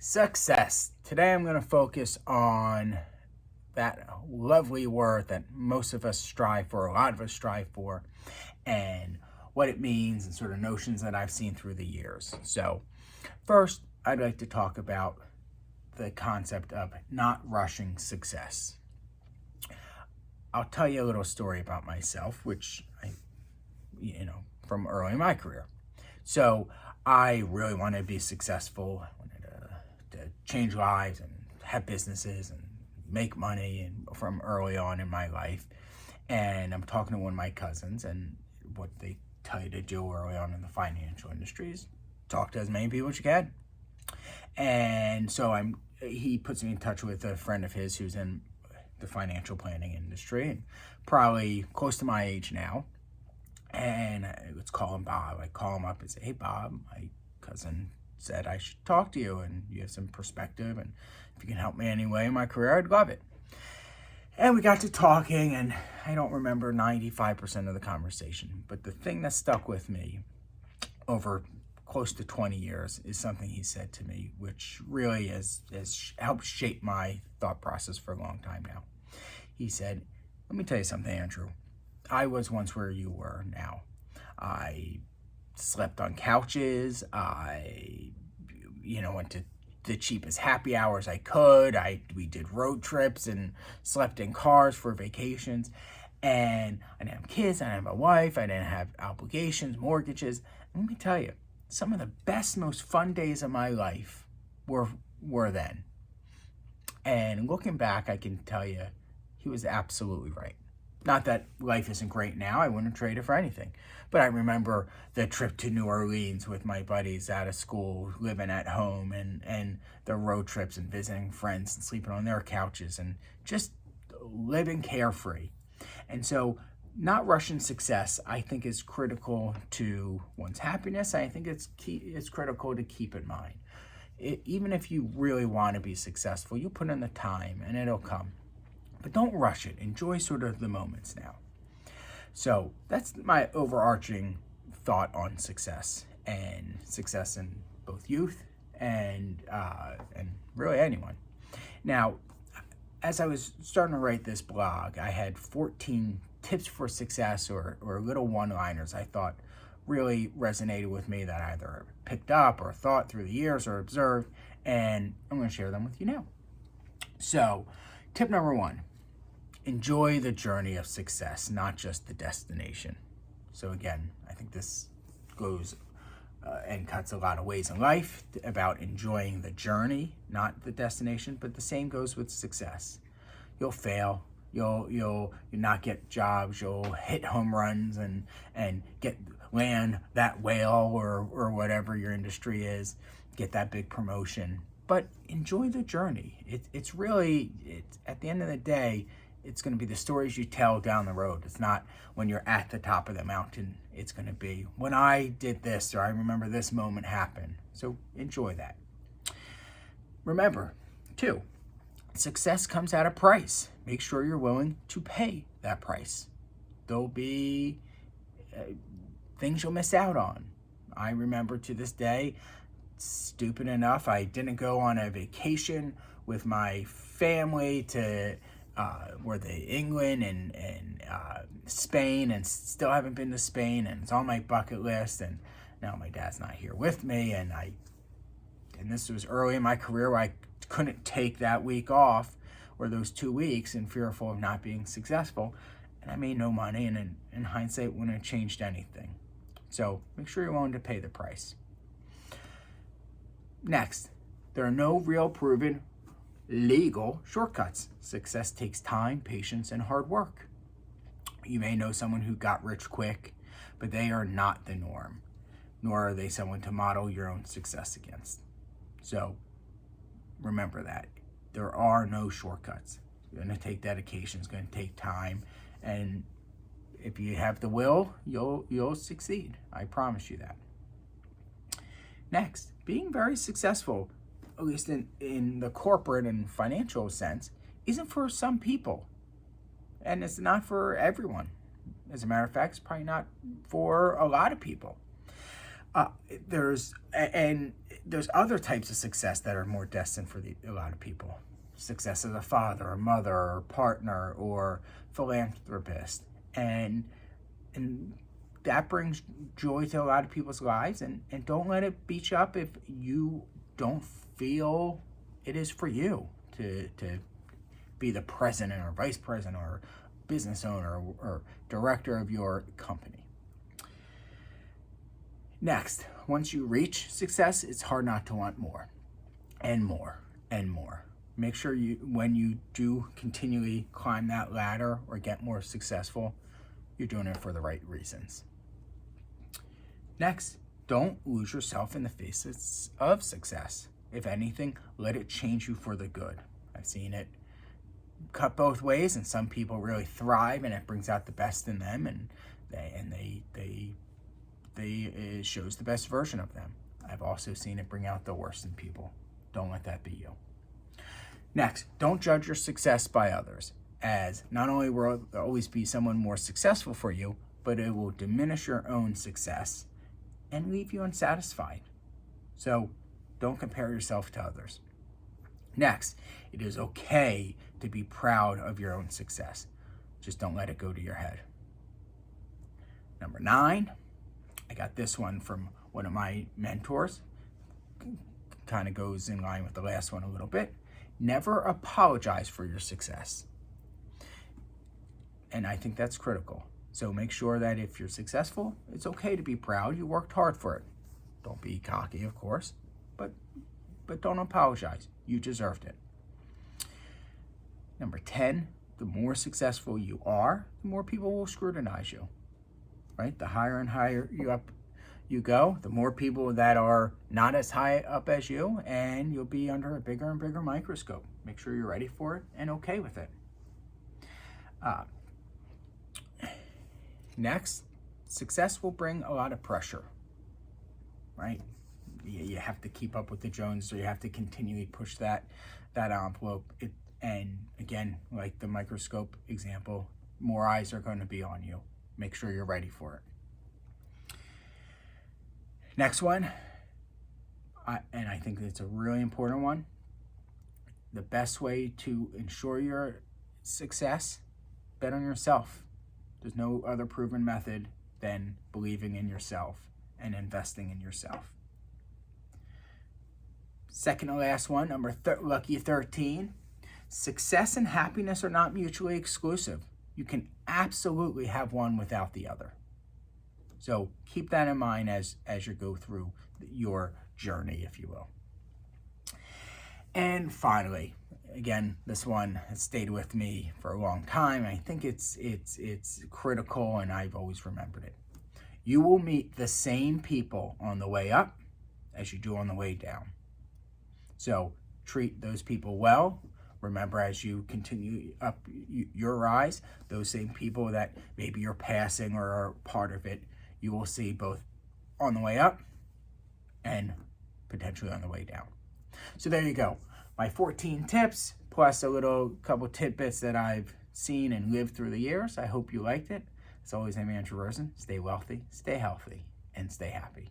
Success. Today I'm going to focus on that lovely word that most of us strive for, a lot of us strive for, and what it means and sort of notions that I've seen through the years. So, first, I'd like to talk about the concept of not rushing success. I'll tell you a little story about myself, which from early in my career. So, I really wanted to be successful. I wanted to change lives and have businesses and make money and from early on in my life. And I'm talking to one of my cousins, and what they tell you to do early on in the financial industry is talk to as many people as you can. And so he puts me in touch with a friend of his who's in the financial planning industry and probably close to my age now. And let's call him Bob. I call him up and say, "Hey, Bob, my cousin said I should talk to you, and you have some perspective, and if you can help me anyway in my career, I'd love it." And we got to talking, and I don't remember 95% of the conversation, but the thing that stuck with me over close to 20 years is something he said to me, which really has helped shape my thought process for a long time now. He said, "Let me tell you something, Andrew. I was once where you were now. I slept on couches. I, went to the cheapest happy hours I could. We did road trips and slept in cars for vacations. And I didn't have kids. I didn't have a wife. I didn't have obligations, mortgages. And let me tell you, some of the best, most fun days of my life were then." And looking back, I can tell you, he was absolutely right. Not that life isn't great now. I wouldn't trade it for anything. But I remember the trip to New Orleans with my buddies out of school, living at home, and the road trips and visiting friends and sleeping on their couches and just living carefree. And so not rushing success, I think, is critical to one's happiness. I think it's critical to keep in mind. Even if you really want to be successful, you put in the time and it'll come. But don't rush it. Enjoy sort of the moments now. So that's my overarching thought on success in both youth and really anyone. Now, as I was starting to write this blog, I had 14 tips for success or little one-liners I thought really resonated with me that I either picked up or thought through the years or observed, and I'm going to share them with you now. So, tip number 1. Enjoy the journey of success, not just the destination. So again, I think this goes and cuts a lot of ways in life about enjoying the journey, not the destination, but the same goes with success. You'll fail. You'll not get jobs. You'll hit home runs and land that whale or whatever your industry is, get that big promotion. But enjoy the journey. It's really at the end of the day, it's going to be the stories you tell down the road. It's not when you're at the top of the mountain. It's going to be when I did this, or I remember this moment happened. So enjoy that. Remember, 2, success comes at a price. Make sure you're willing to pay that price. There'll be things you'll miss out on. I remember to this day, stupid enough, I didn't go on a vacation with my family to England and Spain, and still haven't been to Spain, and it's on my bucket list, and now my dad's not here with me, and this was early in my career where I couldn't take that week off or those 2 weeks and fearful of not being successful, and I made no money, and in hindsight wouldn't have changed anything. So make sure you're willing to pay the price. Next, there are no real proven legal shortcuts. Success takes time, patience, and hard work. You may know someone who got rich quick, but they are not the norm, nor are they someone to model your own success against. So remember that. There are no shortcuts. It's going to take dedication. It's going to take time. And if you have the will, you'll succeed. I promise you that. Next, being very successful, at least in the corporate and financial sense, isn't for some people. And it's not for everyone. As a matter of fact, it's probably not for a lot of people. Uh, there's other types of success that are more destined for a lot of people. Success as a father, or mother, or partner, or philanthropist, and that brings joy to a lot of people's lives. And don't let it beat you up if you don't feel it is for you to be the president or vice president or business owner or director of your company. Next, once you reach success, it's hard not to want more and more and more. Make sure when you do continually climb that ladder or get more successful, you're doing it for the right reasons. Next, don't lose yourself in the face of success. If anything, let it change you for the good. I've seen it cut both ways, and some people really thrive and it brings out the best in them, and it shows the best version of them. I've also seen it bring out the worst in people. Don't let that be you. Next, don't judge your success by others, as not only will there always be someone more successful for you, but it will diminish your own success and leave you unsatisfied. So don't compare yourself to others. Next, it is okay to be proud of your own success. Just don't let it go to your head. Number 9, I got this one from one of my mentors. Kind of goes in line with the last one a little bit. Never apologize for your success. And I think that's critical. So make sure that if you're successful, it's okay to be proud. You worked hard for it. Don't be cocky, of course, but don't apologize. You deserved it. Number 10, the more successful you are, the more people will scrutinize you. Right? The higher and higher you go, the more people that are not as high up as you, and you'll be under a bigger and bigger microscope. Make sure you're ready for it and okay with it. Next, success will bring a lot of pressure, right? You have to keep up with the Joneses, or you have to continually push that envelope. And again, like the microscope example, more eyes are going to be on you. Make sure you're ready for it. Next one, and I think it's a really important one. The best way to ensure your success, bet on yourself. There's no other proven method than believing in yourself and investing in yourself. Second to last one, lucky 13. Success and happiness are not mutually exclusive. You can absolutely have one without the other. So keep that in mind as you go through your journey, if you will. And finally, again, this one has stayed with me for a long time. I think it's critical, and I've always remembered it. You will meet the same people on the way up as you do on the way down. So treat those people well. Remember, as you continue up your rise, those same people that maybe you're passing or are part of it, you will see both on the way up and potentially on the way down. So there you go. My 14 tips, plus a couple tidbits that I've seen and lived through the years. I hope you liked it. As always, I'm Andrew Rosen. Stay wealthy, stay healthy, and stay happy.